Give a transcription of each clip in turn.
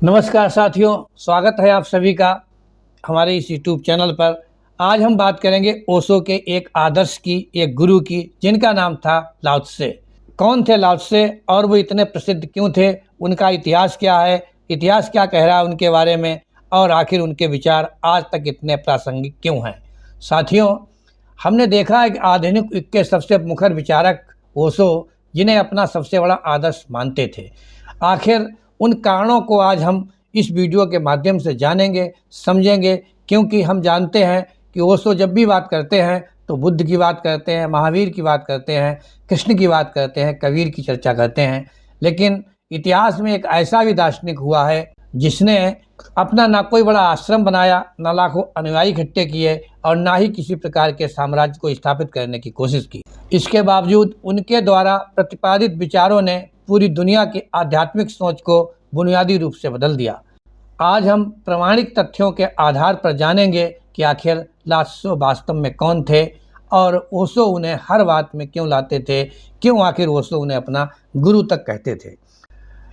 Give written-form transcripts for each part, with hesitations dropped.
नमस्कार साथियों, स्वागत है आप सभी का हमारे इस यूट्यूब चैनल पर। आज हम बात करेंगे ओशो के एक आदर्श की, एक गुरु की, जिनका नाम था लाओ त्से। कौन थे लाओ त्से और वो इतने प्रसिद्ध क्यों थे? उनका इतिहास क्या है? इतिहास क्या कह रहा है उनके बारे में? और आखिर उनके विचार आज तक इतने प्रासंगिक क्यों हैं? साथियों, हमने देखा है कि आधुनिक युग के सबसे मुखर विचारक ओशो, जिन्हें अपना सबसे बड़ा आदर्श मानते थे। आखिर उन कारणों को आज हम इस वीडियो के माध्यम से जानेंगे, समझेंगे, क्योंकि हम जानते हैं कि ओशो जब भी बात करते हैं तो बुद्ध की बात करते हैं, महावीर की बात करते हैं, कृष्ण की बात करते हैं, कबीर की चर्चा करते हैं। लेकिन इतिहास में एक ऐसा भी दार्शनिक हुआ है जिसने अपना ना कोई बड़ा आश्रम बनाया, ना लाखों अनुयायी इकट्ठे किए और ना ही किसी प्रकार के साम्राज्य को स्थापित करने की कोशिश की। इसके बावजूद उनके द्वारा प्रतिपादित विचारों ने पूरी दुनिया की आध्यात्मिक सोच को बुनियादी रूप से बदल दिया। आज हम प्रामाणिक तथ्यों के आधार पर जानेंगे कि आखिर लाओ त्से वास्तव में कौन थे और ओशो उन्हें हर बात में क्यों लाते थे, क्यों आखिर ओशो उन्हें अपना गुरु तक कहते थे।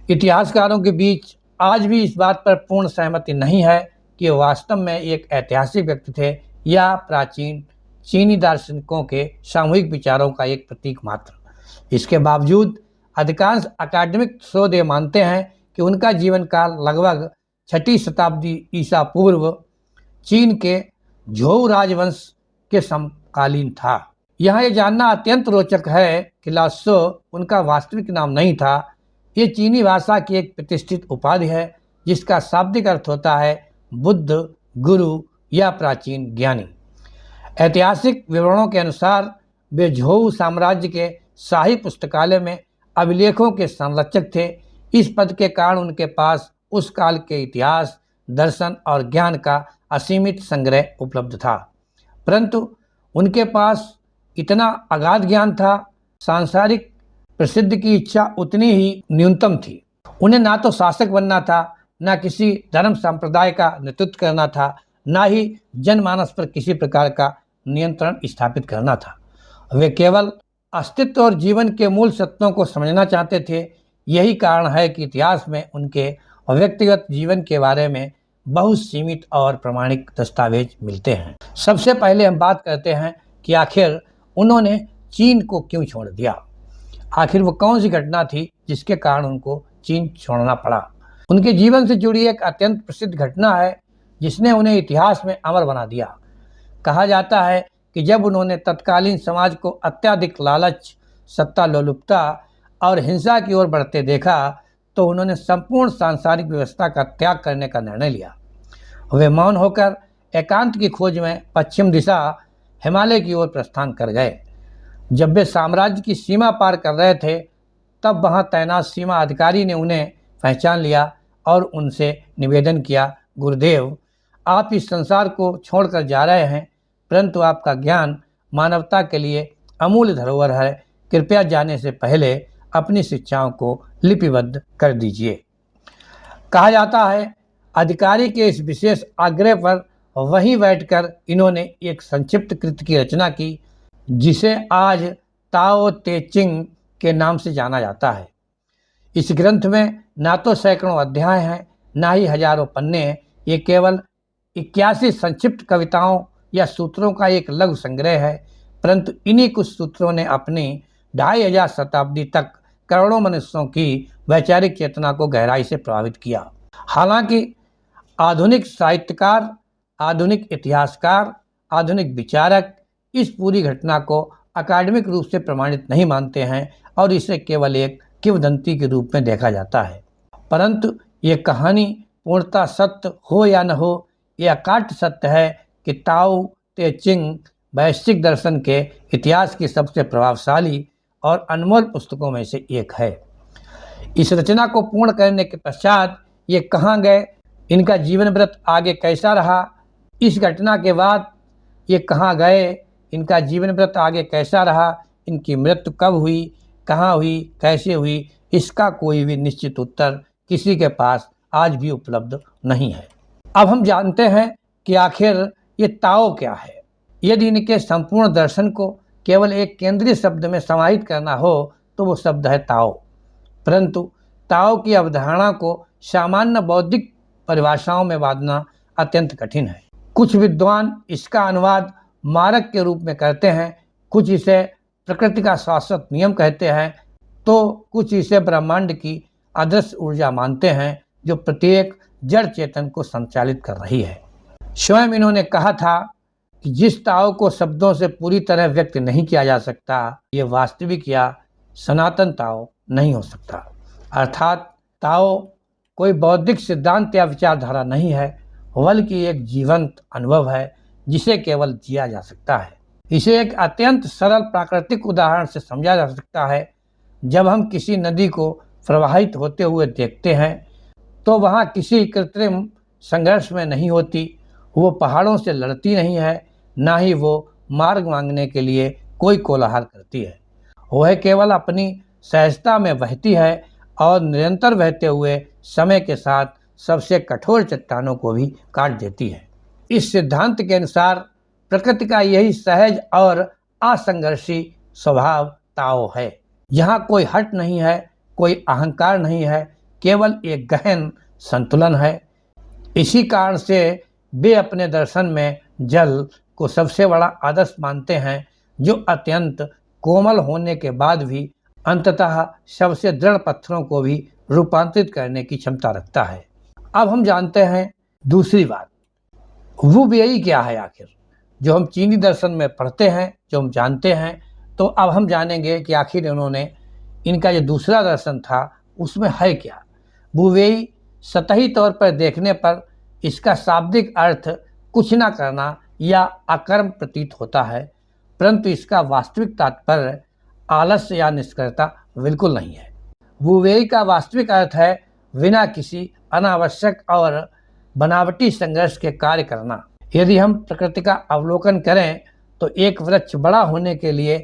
इतिहासकारों के बीच आज भी इस बात पर पूर्ण सहमति नहीं है कि वास्तव में एक ऐतिहासिक व्यक्ति थे या प्राचीन चीनी दार्शनिकों के सामूहिक विचारों का एक प्रतीक मात्र। इसके बावजूद अधिकांश अकादमिक शोध ये मानते हैं कि उनका जीवन काल लगभग 6वीं शताब्दी ईसा पूर्व चीन के झोउ राजवंश के समकालीन था। यहाँ ये जानना अत्यंत रोचक है कि लाओ त्से उनका वास्तविक नाम नहीं था। ये चीनी भाषा की एक प्रतिष्ठित उपाधि है जिसका शाब्दिक अर्थ होता है बुद्ध, गुरु या प्राचीन ज्ञानी। ऐतिहासिक विवरणों के अनुसार वे झोउ साम्राज्य के शाही पुस्तकालय में अभिलेखों के संरक्षक थे। इस पद के कारण उनके पास उस काल के इतिहास, दर्शन और ज्ञान का असीमित संग्रह उपलब्ध था, परंतु उनके पास इतना अगाध ज्ञान था, सांसारिक प्रसिद्धि की इच्छा उतनी ही न्यूनतम थी। उन्हें ना तो शासक बनना था, ना किसी धर्म संप्रदाय का नेतृत्व करना था, ना ही जनमानस पर किसी प्रकार का नियंत्रण स्थापित करना था। वे केवल अस्तित्व और जीवन के मूल सत्यों को समझना चाहते थे। यही कारण है कि इतिहास में उनके व्यक्तिगत जीवन के बारे में बहुत सीमित और प्रामाणिक दस्तावेज मिलते हैं। सबसे पहले हम बात करते हैं कि आखिर उन्होंने चीन को क्यों छोड़ दिया। आखिर वो कौन सी घटना थी जिसके कारण उनको चीन छोड़ना पड़ा। उनके जीवन से जुड़ी एक अत्यंत प्रसिद्ध घटना है जिसने उन्हें इतिहास में अमर बना दिया। कहा जाता है कि जब उन्होंने तत्कालीन समाज को अत्यधिक लालच, सत्ता लोलुपता और हिंसा की ओर बढ़ते देखा तो उन्होंने संपूर्ण सांसारिक व्यवस्था का त्याग करने का निर्णय लिया। वे मौन होकर एकांत की खोज में पश्चिम दिशा हिमालय की ओर प्रस्थान कर गए। जब वे साम्राज्य की सीमा पार कर रहे थे तब वहां तैनात सीमा अधिकारी ने उन्हें पहचान लिया और उनसे निवेदन किया, गुरुदेव, आप इस संसार को छोड़कर जा रहे हैं, परंतु आपका ज्ञान मानवता के लिए अमूल्य धरोहर है। कृपया जाने से पहले अपनी शिक्षाओं को लिपिबद्ध कर दीजिए। कहा जाता है अधिकारी के इस विशेष आग्रह पर वहीं बैठकर इन्होंने एक संक्षिप्त कृति की रचना की जिसे आज ताओ ते चिंग के नाम से जाना जाता है। इस ग्रंथ में ना तो सैकड़ों अध्याय हैं, ना ही हजारों पन्ने हैं। ये केवल 81 संक्षिप्त कविताओं या सूत्रों का एक लघु संग्रह है, परंतु इन्हीं कुछ सूत्रों ने अपनी 2500 शताब्दी तक करोड़ों मनुष्यों की वैचारिक चेतना को गहराई से प्रभावित किया। हालांकि आधुनिक साहित्यकार, आधुनिक इतिहासकार, आधुनिक विचारक इस पूरी घटना को अकादमिक रूप से प्रमाणित नहीं मानते हैं और इसे केवल एक किंवदंती के रूप में देखा जाता है। परंतु ये कहानी पूर्णतः सत्य हो या न हो, यह अकाट्य सत्य है कि ताओ ते चिंग वैश्विक दर्शन के इतिहास की सबसे प्रभावशाली और अनमोल पुस्तकों में से एक है। इस रचना को पूर्ण करने के पश्चात ये कहाँ गए, इनका जीवन व्रत आगे कैसा रहा, इस घटना के बाद ये कहाँ गए, इनका जीवन व्रत आगे कैसा रहा, इनकी मृत्यु कब हुई, कहाँ हुई, कैसे हुई, इसका कोई भी निश्चित उत्तर किसी के पास आज भी उपलब्ध नहीं है। अब हम जानते हैं कि आखिर ये ताओ क्या है। यदि इनके संपूर्ण दर्शन को केवल एक केंद्रीय शब्द में समाहित करना हो तो वो शब्द है ताओ, परंतु ताओ की अवधारणा को सामान्य बौद्धिक परिभाषाओं में बांधना अत्यंत कठिन है। कुछ विद्वान इसका अनुवाद मारक के रूप में करते हैं, कुछ इसे प्रकृति का शाश्वत नियम कहते हैं, तो कुछ इसे ब्रह्मांड की अदृश्य ऊर्जा मानते हैं जो प्रत्येक जड़ चेतन को संचालित कर रही है। स्वयं इन्होंने कहा था कि जिस ताओ को शब्दों से पूरी तरह व्यक्त नहीं किया जा सकता, ये वास्तविक या सनातन ताओ नहीं हो सकता। अर्थात ताओ कोई बौद्धिक सिद्धांत या विचारधारा नहीं है, बल्कि एक जीवंत अनुभव है जिसे केवल जिया जा सकता है। इसे एक अत्यंत सरल प्राकृतिक उदाहरण से समझा जा सकता है। जब हम किसी नदी को प्रवाहित होते हुए देखते हैं तो वहाँ किसी कृत्रिम संघर्ष में नहीं होती, वो पहाड़ों से लड़ती नहीं है, ना ही वो मार्ग मांगने के लिए कोई कोलाहल करती है। वह केवल अपनी सहजता में बहती है और निरंतर बहते हुए समय के साथ सबसे कठोर चट्टानों को भी काट देती है। इस सिद्धांत के अनुसार प्रकृति का यही सहज और असंघर्षी स्वभाव ताओ है। यहाँ कोई हट नहीं है, कोई अहंकार नहीं है, केवल एक गहन संतुलन है। इसी कारण से वे अपने दर्शन में जल को सबसे बड़ा आदर्श मानते हैं, जो अत्यंत कोमल होने के बाद भी अंततः सबसे दृढ़ पत्थरों को भी रूपांतरित करने की क्षमता रखता है। अब हम जानते हैं दूसरी बात, वो यही क्या है आखिर, जो हम चीनी दर्शन में पढ़ते हैं, जो हम जानते हैं। तो अब हम जानेंगे कि आखिर इन्होंने इनका जो दूसरा दर्शन था उसमें है क्या। वुवेई सतही तौर पर देखने पर इसका शाब्दिक अर्थ कुछ न करना या अकर्म प्रतीत होता है, परंतु इसका वास्तविक तात्पर्य आलस्य या निष्क्रियता बिल्कुल नहीं है। वुवेई का वास्तविक अर्थ है बिना किसी अनावश्यक और बनावटी संघर्ष के कार्य करना। यदि हम प्रकृति का अवलोकन करें तो एक वृक्ष बड़ा होने के लिए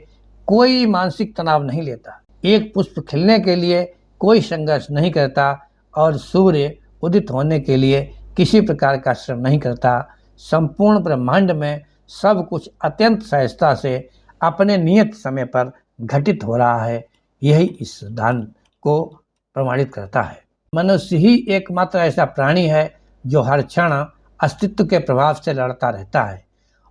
कोई मानसिक तनाव नहीं लेता, एक पुष्प खिलने के लिए कोई संघर्ष नहीं करता और सूर्य उदित होने के लिए किसी प्रकार का श्रम नहीं करता। संपूर्ण ब्रह्मांड में सब कुछ अत्यंत सहजता से अपने नियत समय पर घटित हो रहा है। यही इस सिद्धांत को प्रमाणित करता है। मनुष्य ही एकमात्र ऐसा प्राणी है जो हर क्षण अस्तित्व के प्रभाव से लड़ता रहता है।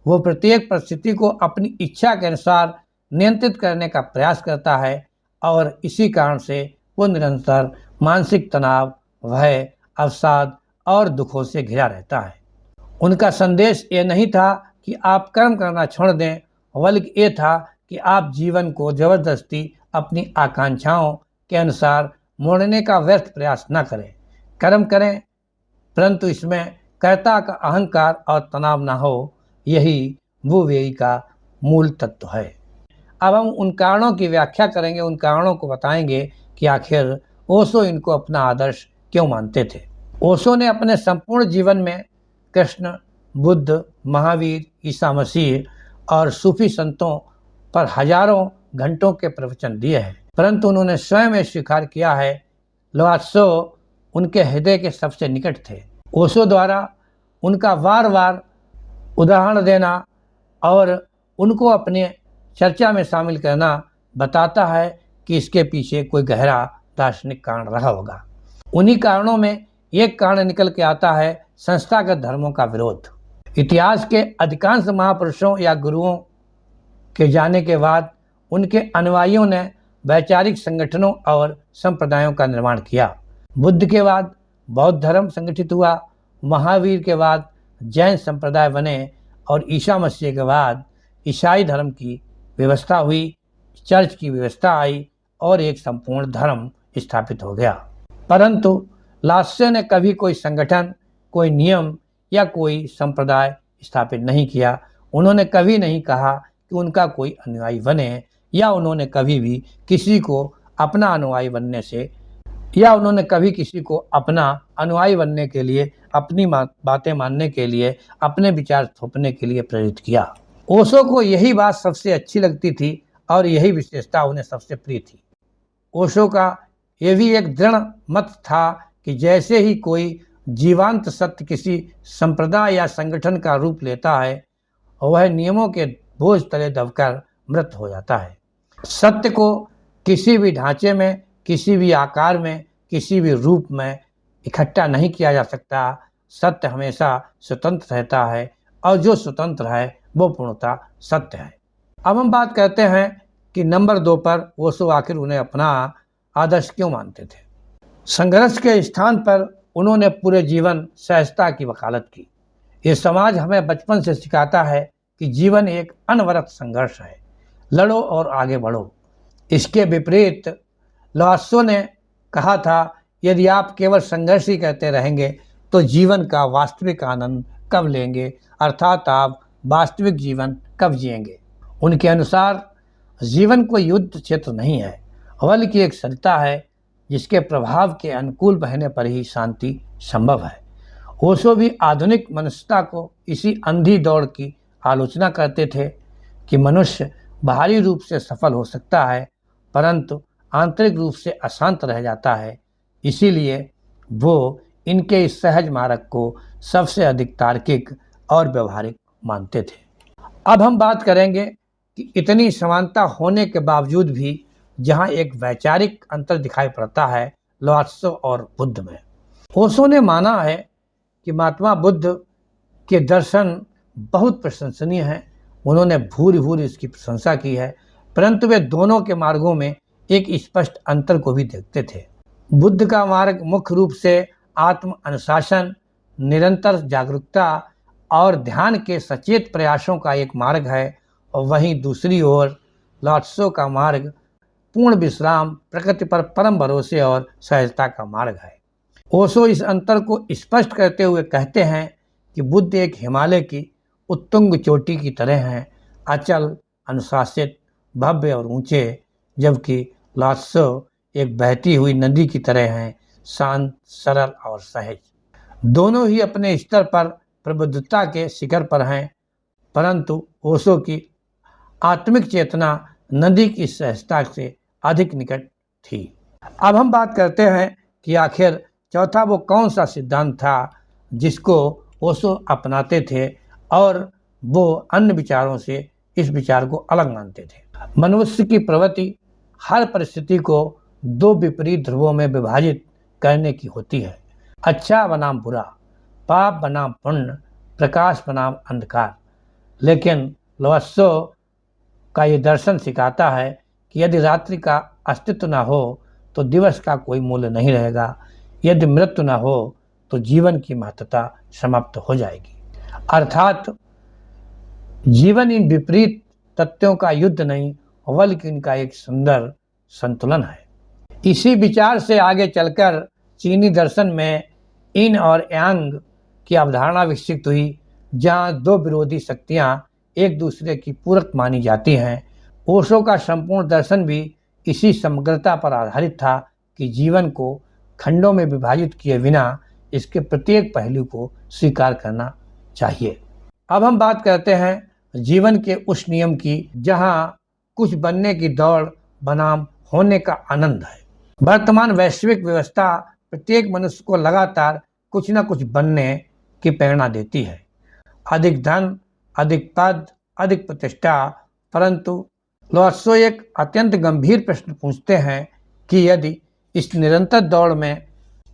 वो प्रत्येक परिस्थिति को अपनी इच्छा के अनुसार नियंत्रित करने का प्रयास करता है और इसी कारण से वो निरंतर मानसिक तनाव, भय, अवसाद और दुखों से घिरा रहता है। उनका संदेश ये नहीं था कि आप कर्म करना छोड़ दें, बल्कि ये था कि आप जीवन को जबरदस्ती अपनी आकांक्षाओं के अनुसार मोड़ने का व्यर्थ प्रयास न करें। कर्म करें, परंतु इसमें कर्ता का अहंकार और तनाव न हो। यही वुवेई का मूल तत्व है। अब हम उन कारणों की व्याख्या करेंगे, उन कारणों को बताएंगे कि आखिर ओशो इनको अपना आदर्श क्यों मानते थे। ओशो ने अपने संपूर्ण जीवन में कृष्ण, बुद्ध, महावीर, ईसा मसीह और सूफी संतों पर हजारों घंटों के प्रवचन दिए हैं, परंतु उन्होंने स्वयं स्वीकार किया है लाओत्से उनके हृदय के सबसे निकट थे। ओशो द्वारा उनका बार बार उदाहरण देना और उनको अपने चर्चा में शामिल करना बताता है कि इसके पीछे कोई गहरा दार्शनिक कारण रहा होगा। उन्हीं कारणों में एक कारण निकल के आता है संस्थागत धर्मों का विरोध। इतिहास के अधिकांश महापुरुषों या गुरुओं के जाने के बाद उनके अनुयायियों ने वैचारिक संगठनों और संप्रदायों का निर्माण किया। बुद्ध के बाद बौद्ध धर्म संगठित हुआ, महावीर के बाद जैन संप्रदाय बने और ईसा मसीह के बाद ईसाई धर्म की व्यवस्था हुई, चर्च की व्यवस्था आई और एक संपूर्ण धर्म स्थापित हो गया। परंतु लाओत्से ने कभी कोई संगठन, कोई नियम या कोई संप्रदाय स्थापित नहीं किया। उन्होंने कभी नहीं कहा कि उनका कोई अनुयायी बने, या उन्होंने कभी भी किसी को अपना अनुयायी बनने से या उन्होंने कभी किसी को अपना अनुयायी बनने के लिए, अपनी बातें मानने के लिए, अपने विचार थोपने के लिए प्रेरित किया। ओशो को यही बात सबसे अच्छी लगती थी और यही विशेषता उन्हें सबसे प्रिय थी। ओशो का यह भी एक दृढ़ मत था कि जैसे ही कोई जीवांत सत्य किसी संप्रदाय या संगठन का रूप लेता है, वह नियमों के बोझ तले दबकर मृत हो जाता है। सत्य को किसी भी ढांचे में, किसी भी आकार में, किसी भी रूप में इकट्ठा नहीं किया जा सकता। सत्य हमेशा स्वतंत्र रहता है और जो स्वतंत्र है वो पूर्णतः सत्य है। अब हम बात करते हैं कि नंबर 2 पर ओशो आखिर उन्हें अपना आदर्श क्यों मानते थे। संघर्ष के स्थान पर उन्होंने पूरे जीवन सहजता की वकालत की। ये समाज हमें बचपन से सिखाता है कि जीवन एक अनवरत संघर्ष है, लड़ो और आगे बढ़ो। इसके विपरीत लाओत्से ने कहा था, यदि आप केवल संघर्ष ही करते रहेंगे तो जीवन का वास्तविक आनंद कब लेंगे, अर्थात आप वास्तविक जीवन कब जिएंगे। उनके अनुसार जीवन कोई युद्ध क्षेत्र नहीं है, बल्कि एक सरिता है जिसके प्रभाव के अनुकूल बहने पर ही शांति संभव है। ओशो भी आधुनिक मनुष्यता को इसी अंधी दौड़ की आलोचना करते थे कि मनुष्य बाहरी रूप से सफल हो सकता है परंतु आंतरिक रूप से अशांत रह जाता है। इसीलिए वो इनके इस सहज मार्ग को सबसे अधिक तार्किक और व्यवहारिक मानते थे। अब हम बात करेंगे कि इतनी समानता होने के बावजूद भी जहाँ एक वैचारिक अंतर दिखाई पड़ता है लाओत्से और बुद्ध में। ओशो ने माना है कि महात्मा बुद्ध के दर्शन बहुत प्रशंसनीय हैं, उन्होंने भूरि भूरि इसकी प्रशंसा की है, परंतु वे दोनों के मार्गों में एक स्पष्ट अंतर को भी देखते थे। बुद्ध का मार्ग मुख्य रूप से आत्म अनुशासन, निरंतर जागरूकता और ध्यान के सचेत प्रयासों का एक मार्ग है और वहीं दूसरी ओर लाओत्से का मार्ग पूर्ण विश्राम, प्रकृति पर परम भरोसे और सहजता का मार्ग है। ओशो इस अंतर को स्पष्ट करते हुए कहते हैं कि बुद्ध एक हिमालय की उत्तुंग चोटी की तरह हैं, अचल, अनुशासित, भव्य और ऊंचे, जबकि लाओत्से एक बहती हुई नदी की तरह हैं, शांत, सरल और सहज। दोनों ही अपने स्तर पर प्रबुद्धता के शिखर पर हैं, परंतु ओशो की आत्मिक चेतना नदी की सहजता से अधिक निकट थी। अब हम बात करते हैं कि आखिर चौथा वो कौन सा सिद्धांत था जिसको ओशो अपनाते थे और वो अन्य विचारों से इस विचार को अलग मानते थे। मनुष्य की प्रवृत्ति हर परिस्थिति को दो विपरीत ध्रुवों में विभाजित करने की होती है, अच्छा बनाम बुरा, पाप बनाम पुण्य, प्रकाश बनाम अंधकार। लेकिन लाओत्से का ये दर्शन सिखाता है कि यदि रात्रि का अस्तित्व न हो तो दिवस का कोई मूल्य नहीं रहेगा, यदि मृत्यु न हो तो जीवन की महत्ता समाप्त हो जाएगी। अर्थात जीवन इन विपरीत तत्वों का युद्ध नहीं बल्कि इनका एक सुंदर संतुलन है। इसी विचार से आगे चलकर चीनी दर्शन में इन और यांग की अवधारणा विकसित हुई, जहाँ दो विरोधी शक्तियाँ एक दूसरे की पूरक मानी जाती हैं। ओशो का संपूर्ण दर्शन भी इसी समग्रता पर आधारित था कि जीवन को खंडों में विभाजित किए बिना इसके प्रत्येक पहलू को स्वीकार करना चाहिए। अब हम बात करते हैं जीवन के उस नियम की जहाँ कुछ बनने की दौड़ बनाम होने का आनंद है। वर्तमान वैश्विक व्यवस्था प्रत्येक मनुष्य को लगातार कुछ न कुछ बनने की प्रेरणा देती है, अधिक धन, अधिक पद, अधिक प्रतिष्ठा। परंतु लाओत्से एक अत्यंत गंभीर प्रश्न पूछते हैं कि यदि इस निरंतर दौड़ में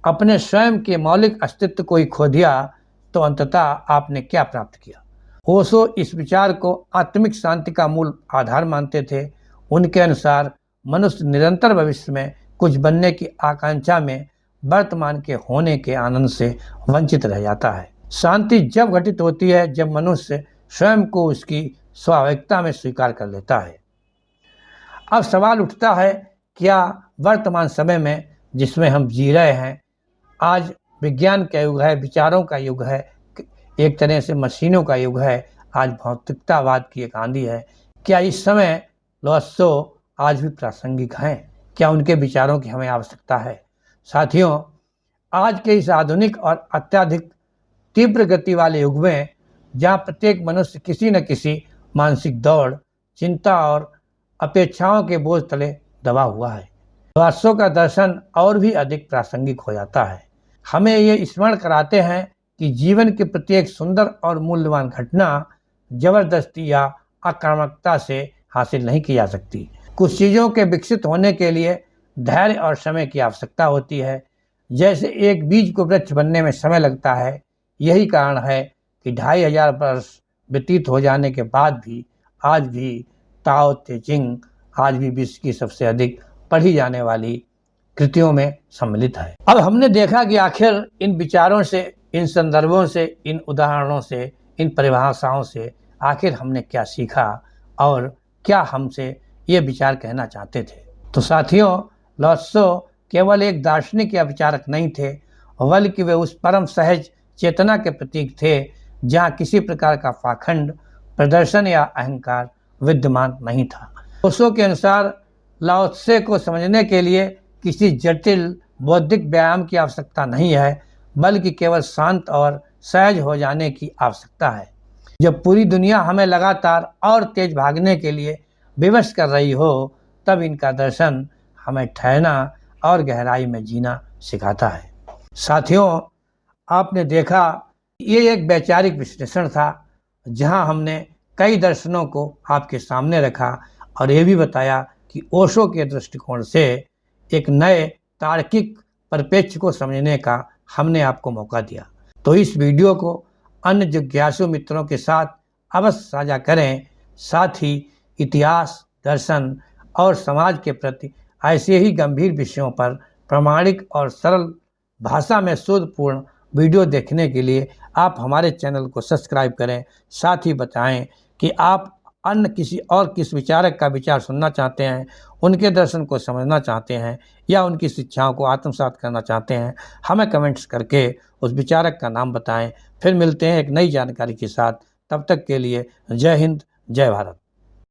अपने स्वयं के मौलिक अस्तित्व को ही खो दिया तो अंततः आपने क्या प्राप्त किया। ओशो इस विचार को आत्मिक शांति का मूल आधार मानते थे। उनके अनुसार मनुष्य निरंतर भविष्य में कुछ बनने की आकांक्षा में वर्तमान के होने के आनंद से वंचित रह जाता है। शांति जब घटित होती है जब मनुष्य स्वयं को उसकी स्वाभाविकता में स्वीकार कर लेता है। अब सवाल उठता है, क्या वर्तमान समय में जिसमें हम जी रहे हैं, आज विज्ञान का युग है, विचारों का युग है, एक तरह से मशीनों का युग है, आज भौतिकतावाद की एक आंधी है, क्या इस समय लाओत्से आज भी प्रासंगिक हैं? क्या उनके विचारों की हमें आवश्यकता है? साथियों, आज के इस आधुनिक और अत्यधिक तीव्र गति वाले युग में जहाँ प्रत्येक मनुष्य किसी न किसी मानसिक दौड़, चिंता और अपेक्षाओं के बोझ तले दबा हुआ है, लाओत्से का दर्शन और भी अधिक प्रासंगिक हो जाता है। हमें ये स्मरण कराते हैं कि जीवन के प्रत्येक सुंदर और मूल्यवान घटना जबरदस्ती या आक्रामकता से हासिल नहीं की जा सकती। कुछ चीज़ों के विकसित होने के लिए धैर्य और समय की आवश्यकता होती है, जैसे एक बीज को वृक्ष बनने में समय लगता है, यही कारण है कि 2500 वर्ष व्यतीत हो जाने के बाद भी आज भी ताओ ते चिंग आज भी विश्व की सबसे अधिक पढ़ी जाने वाली कृतियों में सम्मिलित है। अब हमने देखा कि आखिर इन विचारों से, इन संदर्भों से, इन उदाहरणों से, इन परिभाषाओं से आखिर हमने क्या सीखा और क्या हमसे ये विचार कहना चाहते थे। तो साथियों, लाओ त्से केवल एक दार्शनिक या विचारक नहीं थे, बल्कि वे उस परम सहज चेतना के प्रतीक थे जहाँ किसी प्रकार का पाखंड, प्रदर्शन या अहंकार विद्यमान नहीं था। ओशो के अनुसार लाओ त्से को समझने के लिए किसी जटिल बौद्धिक व्यायाम की आवश्यकता नहीं है, बल्कि केवल शांत और सहज हो जाने की आवश्यकता है। जब पूरी दुनिया हमें लगातार और तेज भागने के लिए विवश कर रही हो, तब इनका दर्शन हमें ठहरना और गहराई में जीना सिखाता है। साथियों, आपने देखा ये एक वैचारिक विश्लेषण था जहां हमने कई दर्शनों को आपके सामने रखा और ये भी बताया कि ओशो के दृष्टिकोण से एक नए तार्किक परिप्रेक्ष्य को समझने का हमने आपको मौका दिया। तो इस वीडियो को अन्य जिज्ञासु मित्रों के साथ अवश्य साझा करें। साथ ही इतिहास, दर्शन और समाज के प्रति ऐसे ही गंभीर विषयों पर प्रामाणिक और सरल भाषा में शोधपूर्ण वीडियो देखने के लिए आप हमारे चैनल को सब्सक्राइब करें। साथ ही बताएं कि आप अन्य किसी और किस विचारक का विचार सुनना चाहते हैं, उनके दर्शन को समझना चाहते हैं या उनकी शिक्षाओं को आत्मसात करना चाहते हैं। हमें कमेंट्स करके उस विचारक का नाम बताएं। फिर मिलते हैं एक नई जानकारी के साथ। तब तक के लिए जय हिंद, जय भारत।